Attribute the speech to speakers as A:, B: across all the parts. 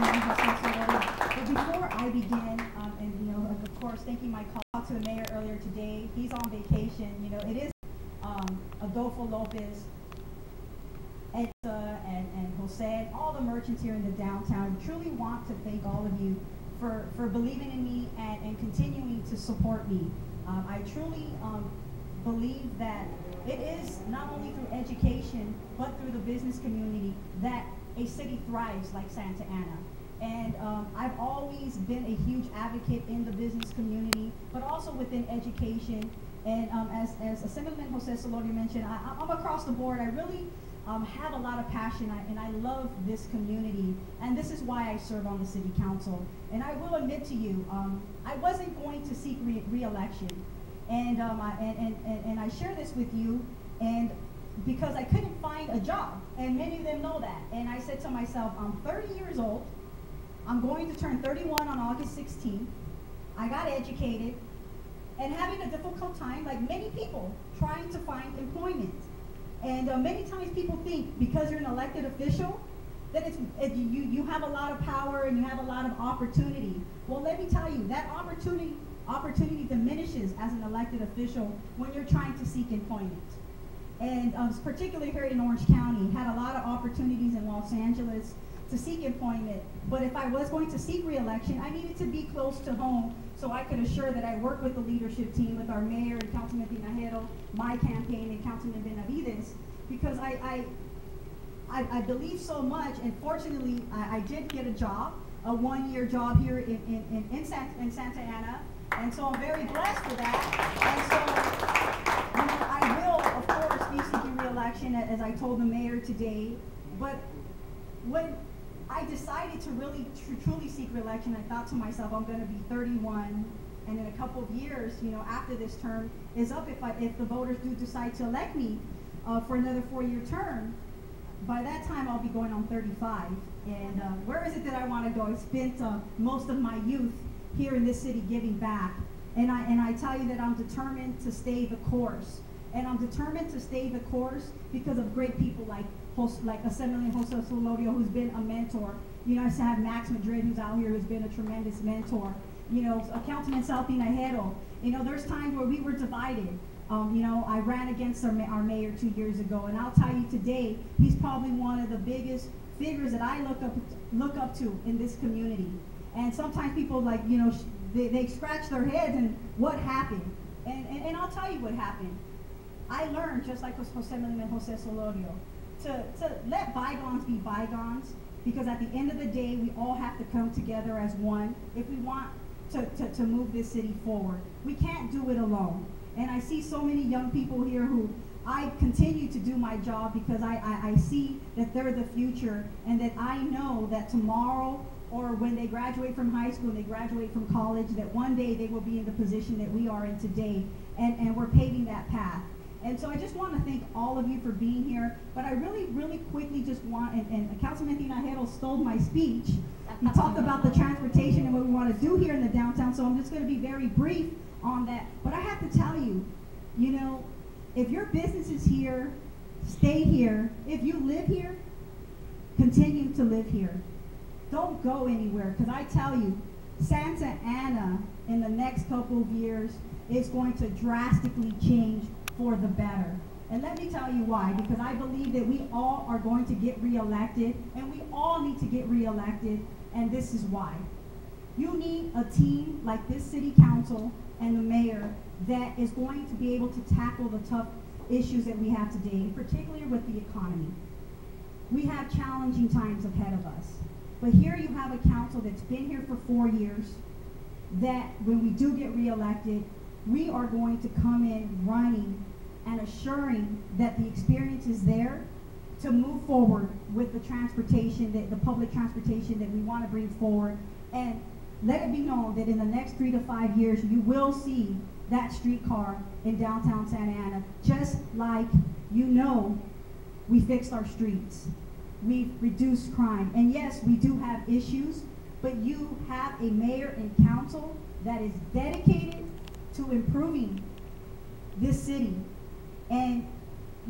A: Assemblyman Solorio. But before I begin, and of course, thanking my call to the mayor earlier today. He's on vacation. It is Adolfo Lopez, Edsa, and Jose, and all the merchants here in the downtown. Truly want to thank all of you for believing in me and continuing to support me. I truly believe that it is not only through education, but through the business community that a city thrives like Santa Ana. And I've always been a huge advocate in the business community, but also within education. And as Assemblyman Jose Solorio mentioned, I'm across the board. I really have a lot of passion, and I love this community. And this is why I serve on the city council. And I will admit to you, I wasn't going to seek re-election. And I share this with you, and because I couldn't find a job, and many of them know that. And I said to myself, I'm 30 years old, I'm going to turn 31 on August 16th. I got educated, and having a difficult time, like many people, trying to find employment. And many times people think because you're an elected official, that you have a lot of power and you have a lot of opportunity. Well, let me tell you, that opportunity diminishes as an elected official when you're trying to seek employment. And particularly here in Orange County, had a lot of opportunities in Los Angeles to seek employment. But if I was going to seek re-election, I needed to be close to home so I could assure that I work with the leadership team, with our mayor and Councilman Tinajero, my campaign, and Councilman Benavides, because I believe so much. And fortunately, I did get a job, a one-year job here in Santa Ana. And so I'm very blessed for that. And so, I will, of course, be seeking re-election, as I told the mayor today. But when I decided to really truly seek re-election, I thought to myself, I'm going to be 31, and in a couple of years, after this term is up, if the voters do decide to elect me for another 4-year term, by that time I'll be going on 35. And where is it that I want to go? I spent most of my youth here in this city giving back. And I tell you that I'm determined to stay the course. And I'm determined to stay the course because of great people like Assemblyman Jose Solorio, who's been a mentor. I have Max Madrid, who's out here, who's been a tremendous mentor. Councilman Tinajero. There's times where we were divided. I ran against our mayor 2 years ago, and I'll tell you today, he's probably one of the biggest figures that I look up to in this community. And sometimes people they scratch their heads and what happened? And I'll tell you what happened. I learned, just like Assemblyman Jose Solorio, to let bygones be bygones, because at the end of the day, we all have to come together as one if we want to move this city forward. We can't do it alone. And I see so many young people here who I continue to do my job because I see that they're the future, and that I know that tomorrow, or when they graduate from high school and they graduate from college, that one day they will be in the position that we are in today, and we're paving that path. And so I just want to thank all of you for being here, but I really quickly just want, and Councilman Tinajero stole my speech. He talked about the transportation and what we want to do here in the downtown, so I'm just going to be very brief on that. But I have to tell you, if your business is here, stay here. If you live here, continue to live here. Don't go anywhere, because I tell you, Santa Ana in the next couple of years is going to drastically change for the better. And let me tell you why, because I believe that we all are going to get reelected, and we all need to get reelected, and this is why. You need a team like this city council and the mayor that is going to be able to tackle the tough issues that we have today, particularly with the economy. We have challenging times ahead of us. But here you have a council that's been here for 4 years, that when we do get reelected, we are going to come in running and assuring that the experience is there to move forward with the transportation, the public transportation that we want to bring forward. And let it be known that in the next 3 to 5 years, you will see that streetcar in downtown Santa Ana, just like we fixed our streets. We've reduced crime. And yes, we do have issues, but you have a mayor and council that is dedicated to improving this city. And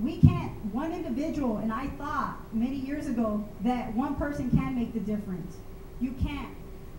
A: we can't, one individual, and I thought many years ago that one person can make the difference. You can't.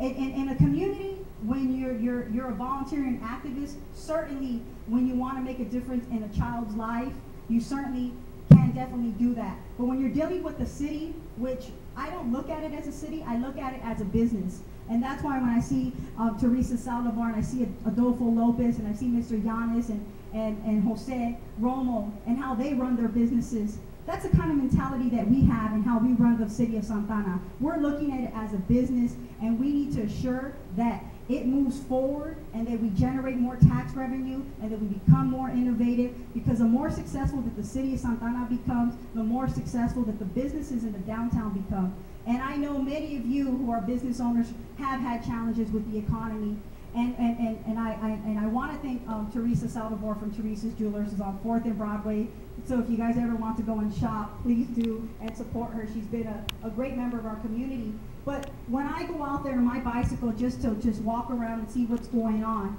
A: In a community, when you're a volunteering activist, certainly when you want to make a difference in a child's life, you certainly can definitely do that. But when you're dealing with the city, which I don't look at it as a city, I look at it as a business. And that's why when I see Teresa Saldivar, and I see Adolfo Lopez, and I see Mr. Yanis and Jose Romo, and how they run their businesses, that's the kind of mentality that we have and how we run the city of Santa Ana. We're looking at it as a business, and we need to assure that it moves forward and that we generate more tax revenue and that we become more innovative, because the more successful that the city of Santa Ana becomes, the more successful that the businesses in the downtown become. And I know many of you who are business owners have had challenges with the economy. And I want to thank Teresa Saldivar from Teresa's Jewelers, is on 4th and Broadway. So if you guys ever want to go and shop, please do and support her. She's been a great member of our community. But when I go out there on my bicycle just to walk around and see what's going on,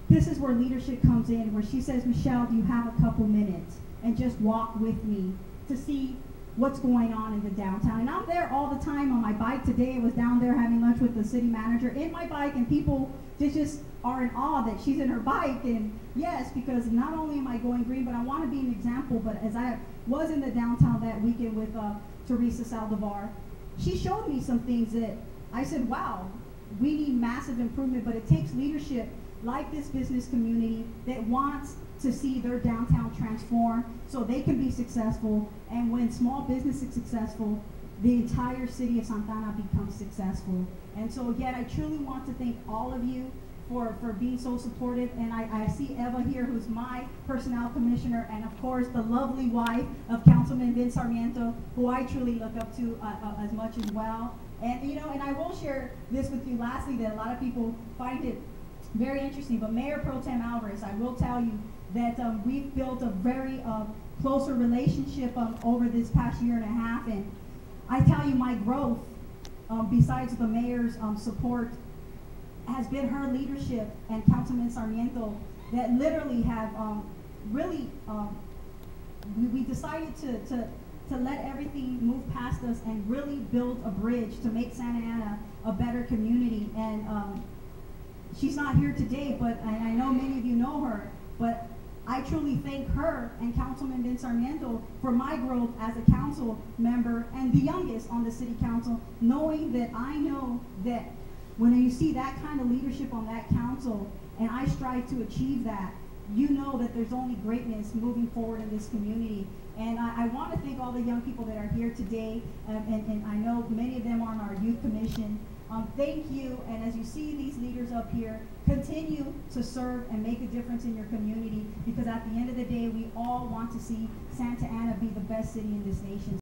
A: this is where leadership comes in, where she says, Michelle, do you have a couple minutes? And just walk with me to see what's going on in the downtown. And I'm there all the time on my bike. Today I was down there having lunch with the city manager in my bike, and people just are in awe that she's in her bike. And yes, because not only am I going green, but I want to be an example. But as I was in the downtown that weekend with Teresa Saldivar, she showed me some things that I said, wow, we need massive improvement, but it takes leadership like this business community that wants to see their downtown transform so they can be successful. And when small business is successful, the entire city of Santa Ana becomes successful. And so again, I truly want to thank all of you for being so supportive. And I see Eva here, who's my personnel commissioner, and of course the lovely wife of Councilman Vince Sarmiento, who I truly look up to as much as well. And you know, and I will share this with you lastly, that a lot of people find it very interesting, but Mayor Pro Tem Alvarez, I will tell you that we've built a very closer relationship over this past year and a half. And I tell you, my growth, besides the mayor's support, has been her leadership and Councilman Sarmiento, that literally have really, we decided to let everything move past us and really build a bridge to make Santa Ana a better community. And she's not here today, but I know many of you know her, but I truly thank her and Councilman Vince Sarmiento for my growth as a council member and the youngest on the city council, knowing that I know that when you see that kind of leadership on that council, and I strive to achieve that, you know that there's only greatness moving forward in this community. And I want to thank all the young people that are here today, and I know many of them are on our youth commission. Thank you, and as you see these leaders up here, continue to serve and make a difference in your community, because at the end of the day, we all want to see Santa Ana be the best city in this nation.